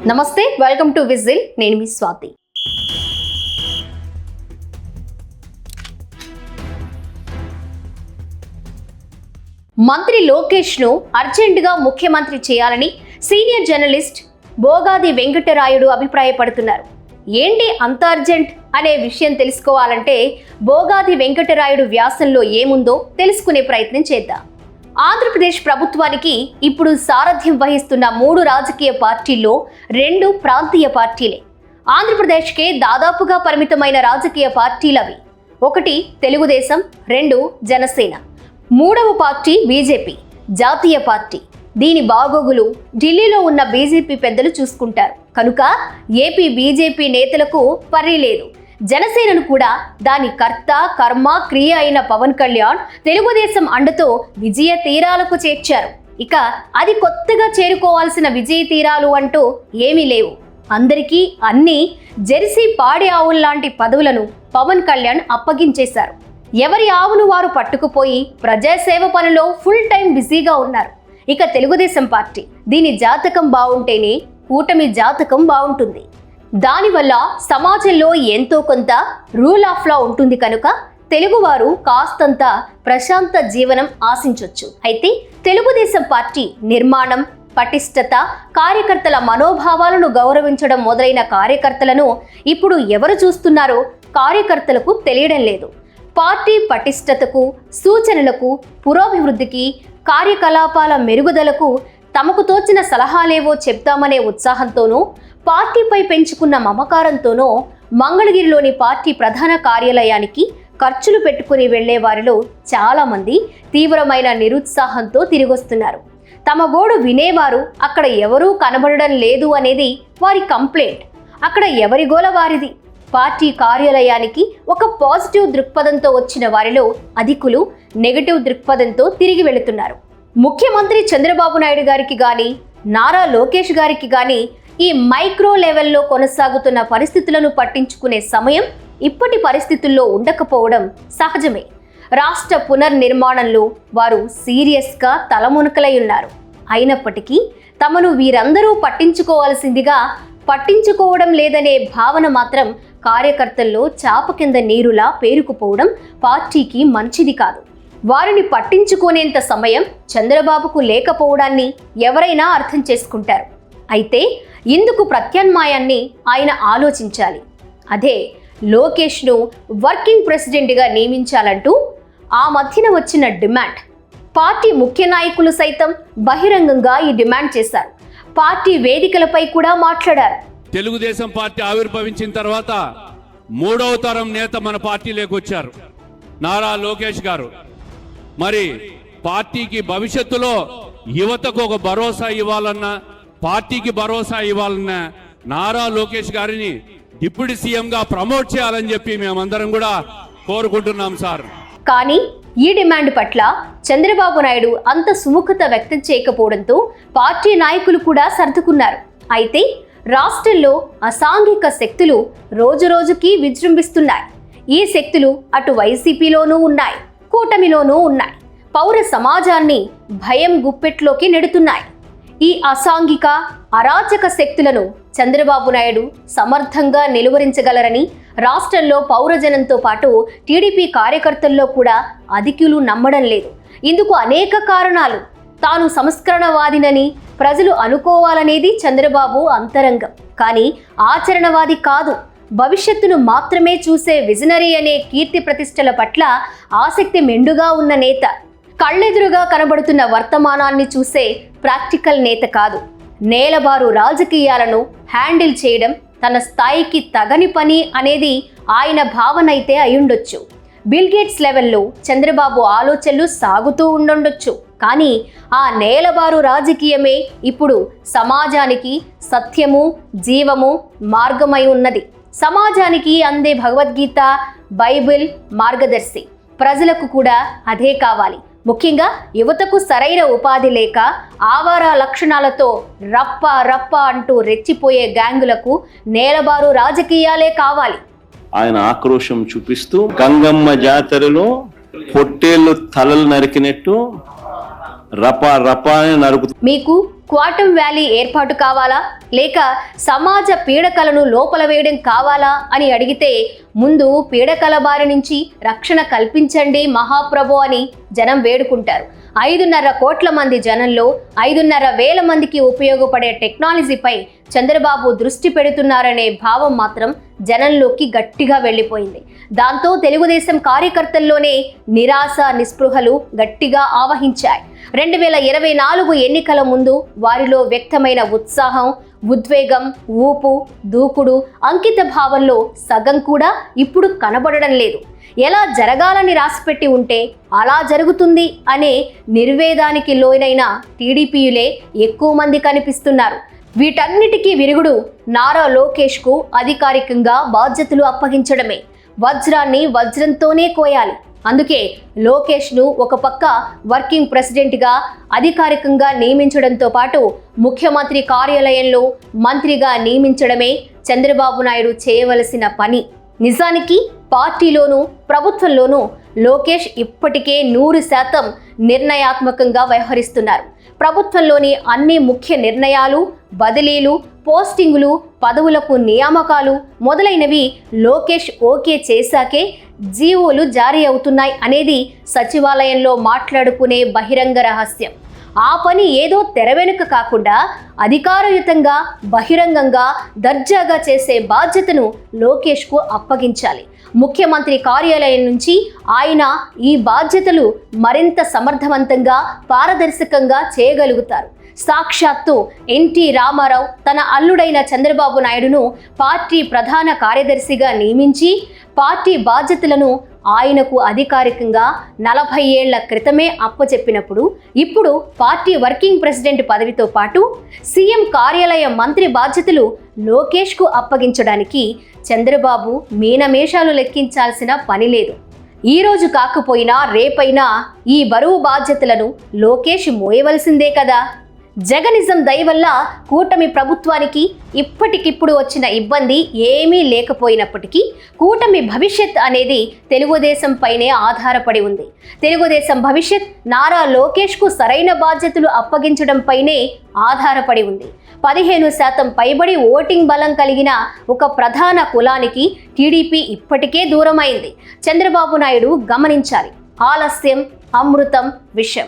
నమస్తే, welcome to whistle. నేను మీ స్వాతి. మంత్రి లోకేష్ ను అర్జెంటుగా ముఖ్యమంత్రి చేయాలని సీనియర్ జర్నలిస్ట్ బోగాది వెంకటరాయుడు అభిప్రాయపడుతున్నారు. ఏంటి అంత అర్జెంట్ అనే విషయం తెలుసుకోవాలంటే బోగాది వెంకటరాయుడు వ్యాసంలో ఏముందో తెలుసుకునే ప్రయత్నం చేద్దాం. ఆంధ్రప్రదేశ్ ప్రభుత్వానికి ఇప్పుడు సారథ్యం వహిస్తున్న 3 రాజకీయ పార్టీల్లో 2 ప్రాంతీయ పార్టీలే. ఆంధ్రప్రదేశ్కే దాదాపుగా పరిమితమైన రాజకీయ పార్టీలవి. 1 తెలుగుదేశం, 2 జనసేన, 3వ పార్టీ బీజేపీ, జాతీయ పార్టీ. దీని బాగోగులు ఢిల్లీలో ఉన్న బీజేపీ పెద్దలు చూసుకుంటారు కనుక ఏపీ బీజేపీ నేతలకు పర్రీ లేదు. జనసేనను కూడా దాని కర్త కర్మ క్రియ అయిన పవన్ కళ్యాణ్ తెలుగుదేశం అండతో విజయ తీరాలకు చేర్చారు. ఇక అది కొత్తగా చేరుకోవాల్సిన విజయ తీరాలు అంటూ ఏమీ లేవు. అందరికీ అన్ని జెర్సీ పాడి ఆవుల్లాంటి పదవులను పవన్ కళ్యాణ్ అప్పగించేశారు. ఎవరి ఆవును వారు పట్టుకుపోయి ప్రజాసేవ పనిలో ఫుల్ టైం బిజీగా ఉన్నారు. ఇక తెలుగుదేశం పార్టీ, దీని జాతకం బాగుంటేనే కూటమి జాతకం బాగుంటుంది. దానివల్ల సమాజంలో ఎంతో కొంత రూల్ ఆఫ్ లా ఉంటుంది కనుక తెలుగువారు కాస్తంత ప్రశాంత జీవనం ఆశించొచ్చు. అయితే తెలుగుదేశం పార్టీ నిర్మాణం, పటిష్టత, కార్యకర్తల మనోభావాలను గౌరవించడం మొదలైన కార్యకర్తలను ఇప్పుడు ఎవరు చూస్తున్నారో కార్యకర్తలకు తెలియడం లేదు. పార్టీ పటిష్టతకు, సూచనలకు, పురోభివృద్ధికి, కార్యకలాపాల మెరుగుదలకు తమకు తోచిన సలహాలేవో చెప్తామనే ఉత్సాహంతోనూ, పార్టీపై పెంచుకున్న మమకారంతోనో మంగళగిరిలోని పార్టీ ప్రధాన కార్యాలయానికి ఖర్చులు పెట్టుకుని వెళ్లే వారిలో చాలా మంది తీవ్రమైన నిరుత్సాహంతో తిరిగొస్తున్నారు. తమ గోడు వినేవారు అక్కడ ఎవరూ కనబడడం లేదు అనేది వారి కంప్లైంట్. అక్కడ ఎవరి గోల వారిది. పార్టీ కార్యాలయానికి ఒక పాజిటివ్ దృక్పథంతో వచ్చిన వారిలో అధికులు నెగటివ్ దృక్పథంతో తిరిగి వెళుతున్నారు. ముఖ్యమంత్రి చంద్రబాబు నాయుడు గారికి గాని, నారా లోకేష్ గారికి గాని ఈ మైక్రో లెవెల్లో కొనసాగుతున్న పరిస్థితులను పట్టించుకునే సమయం ఇప్పటి పరిస్థితుల్లో ఉండకపోవడం సహజమే. రాష్ట్ర పునర్నిర్మాణంలో వారు సీరియస్గా తలమునకలై ఉన్నారు. అయినప్పటికీ తమను వీరందరూ పట్టించుకోవడం లేదనే భావన మాత్రం కార్యకర్తల్లో చాప కింద నీరులా పేరుకుపోవడం పార్టీకి మంచిది కాదు. వారిని పట్టించుకునేంత సమయం చంద్రబాబుకు లేకపోవడాన్ని ఎవరైనా అర్థం చేసుకుంటారు. అయితే ఇందుకు ప్రత్యామ్నాయాన్ని ఆయన ఆలోచించాలి. అదే లోకేష్ను వర్కింగ్ ప్రెసిడెంట్గా నియమించాలంటూ ఆ మధ్యన వచ్చిన డిమాండ్. పార్టీ ముఖ్య నాయకులు సైతం బహిరంగంగా ఈ డిమాండ్ చేశారు. పార్టీ వేదికలపై కూడా మాట్లాడారు. తెలుగుదేశం పార్టీ ఆవిర్భవించిన తర్వాత 3వ తరం నేత మన పార్టీలోకి వచ్చారు, నారా లోకేష్ గారు. మరి పార్టీకి భవిష్యత్తులో యువతకు ఒక భరోసా ఇవ్వాలన్నా, పార్టీకి భరోసా ఇవ్వాలన్నా నారా లోకేష్ గారిని డిప్యూటీ సీఎంగా ప్రమోట్ చేయాలని చెప్పి మేమందరం కూడా కోరుకుంటున్నాం సార్. కానీ ఈ డిమాండ్ పట్ల చంద్రబాబు నాయుడు అంత సుముఖత వ్యక్తం చేయకపోవడంతో పార్టీ నాయకులు కూడా సర్దుకున్నారు. అయితే రాష్ట్రంలో అసాంఘిక శక్తులు రోజురోజుకి విజృంభిస్తున్నాయి. ఈ శక్తులు అటు వైసీపీలోనూ ఉన్నాయి, కూటమిలోనూ ఉన్నాయి. పౌర సమాజాన్ని భయం గుప్పెట్లోకి నెడుతున్నాయి. ఈ అసాంఘిక అరాచక శక్తులను చంద్రబాబు నాయుడు సమర్థంగా నిలువరించగలరని రాష్ట్రంలో పౌరజనంతో పాటు టీడీపీ కార్యకర్తల్లో కూడా అధికులు నమ్మడం లేదు. ఇందుకు అనేక కారణాలు. తాను సంస్కరణవాదినని ప్రజలు అనుకోవాలనేది చంద్రబాబు అంతరంగం. కానీ ఆచరణవాది కాదు. భవిష్యత్తును మాత్రమే చూసే విజనరీ అనే కీర్తి ప్రతిష్టల పట్ల ఆసక్తి మెండుగా ఉన్న నేత. కళ్ళెదురుగా కనబడుతున్న వర్తమానాన్ని చూసే ప్రాక్టికల్ నేత కాదు. నేలబారు రాజకీయాలను హ్యాండిల్ చేయడం తన స్థాయికి తగని పని అనేది ఆయన భావన అయితే అయ్యుండొచ్చు. బిల్ గేట్స్ లెవెల్లో చంద్రబాబు ఆలోచనలు సాగుతూ ఉండొచ్చు. కానీ ఆ నేలబారు రాజకీయమే ఇప్పుడు సమాజానికి సత్యము, జీవము, మార్గమై ఉన్నది. సమాజానికి అందే భగవద్గీత, బైబిల్ మార్గదర్శి. ప్రజలకు కూడా అదే కావాలి. ముఖ్యంగా యువతకు సరైన ఉపాధి లేక ఆవారా లక్షణాలతో రప్ప అంటూ రెచ్చిపోయే గ్యాంగులకు నేలబారు రాజకీయాలే కావాలి. ఆయన ఆక్రోశం చూపిస్తూ గంగమ్మ జాతరలో పొట్టేళ్లు తలలు నరికినట్టు రపా రపా అని నరుకు. మీకు క్వాంటమ్ వ్యాలీ ఏర్పాటు కావాలా లేక సమాజ పీడకలను లోపల వేయడం కావాలా అని అడిగితే ముందు పీడకల బారి నుంచి రక్షణ కల్పించండి మహాప్రభు అని జనం వేడుకుంటారు. 5.5 కోట్ల మంది జనంలో 5.5 మందికి ఉపయోగపడే టెక్నాలజీపై చంద్రబాబు దృష్టి పెడుతున్నారనే భావం మాత్రం జనంలోకి గట్టిగా వెళ్ళిపోయింది. దాంతో తెలుగుదేశం కార్యకర్తల్లోనే నిరాశ నిస్పృహలు గట్టిగా ఆవహించాయి. 2024 ఎన్నికల ముందు వారిలో వ్యక్తమైన ఉత్సాహం, ఉద్వేగం, ఊపు, దూకుడు, అంకిత భావంలో సగం కూడా ఇప్పుడు కనబడడం లేదు. ఎలా జరగాలని రాసిపెట్టి ఉంటే అలా జరుగుతుంది అనే నిర్వేదానికి లోనైన టీడీపీయులే ఎక్కువ మంది కనిపిస్తున్నారు. వీటన్నిటికీ విరుగుడు నారా లోకేష్కు అధికారికంగా బాధ్యతలు అప్పగించడమే. వజ్రాన్ని వజ్రంతోనే కోయాలి. అందుకే లోకేష్ను ఒక పక్క వర్కింగ్ ప్రెసిడెంట్గా అధికారికంగా నియమించడంతో పాటు ముఖ్యమంత్రి కార్యాలయంలో మంత్రిగా నియమించడమే చంద్రబాబు నాయుడు చేయవలసిన పని. నిజానికి పార్టీలోనూ ప్రభుత్వంలోనూ లోకేష్ ఇప్పటికే 100% నిర్ణయాత్మకంగా వ్యవహరిస్తున్నారు. ప్రభుత్వంలోని అన్ని ముఖ్య నిర్ణయాలు, బదిలీలు, పోస్టింగులు, పదవులకు నియామకాలు మొదలైనవి లోకేష్ ఓకే చేశాకే జీవోలు జారీ అవుతున్నాయి అనేది సచివాలయంలో మాట్లాడుకునే బహిరంగ రహస్యం. ఆ పని ఏదో తెర వెనుక కాకుండా అధికారయుతంగా బహిరంగంగా దర్జాగా చేసే బాధ్యతను లోకేష్కు అప్పగించాలి. ముఖ్యమంత్రి కార్యాలయం నుంచి ఆయన ఈ బాధ్యతలు మరింత సమర్థవంతంగా పారదర్శకంగా చేయగలుగుతారు. సాక్షాత్తు ఎన్టీ రామారావు తన అల్లుడైన చంద్రబాబు నాయుడును పార్టీ ప్రధాన కార్యదర్శిగా నియమించి పార్టీ బాధ్యతలను ఆయనకు అధికారికంగా 40 ఏళ్ల క్రితమే అప్పచెప్పినప్పుడు ఇప్పుడు పార్టీ వర్కింగ్ ప్రెసిడెంట్ పదవితో పాటు సీఎం కార్యాలయ మంత్రి బాధ్యతలు లోకేష్కు అప్పగించడానికి చంద్రబాబు మీనమేషాలు లెక్కించాల్సిన పని లేదు. ఈ రోజు కాకపోయినా రేపైనా ఈ బరువు బాధ్యతలను లోకేష్ మోయవలసిందే కదా. జగనిజం దయ వల్ల కూటమి ప్రభుత్వానికి ఇప్పటికిప్పుడు వచ్చిన ఇబ్బంది ఏమీ లేకపోయినప్పటికీ కూటమి భవిష్యత్ అనేది తెలుగుదేశం పైనే ఆధారపడి ఉంది. తెలుగుదేశం భవిష్యత్ నారా లోకేష్కు సరైన బాధ్యతలు అప్పగించడం పైనే ఆధారపడి ఉంది. 15% పైబడి ఓటింగ్ బలం కలిగిన ఒక ప్రధాన కులానికి టీడీపీ ఇప్పటికే దూరమైంది. చంద్రబాబు నాయుడు గమనించాలి. ఆలస్యం అమృతం విషం.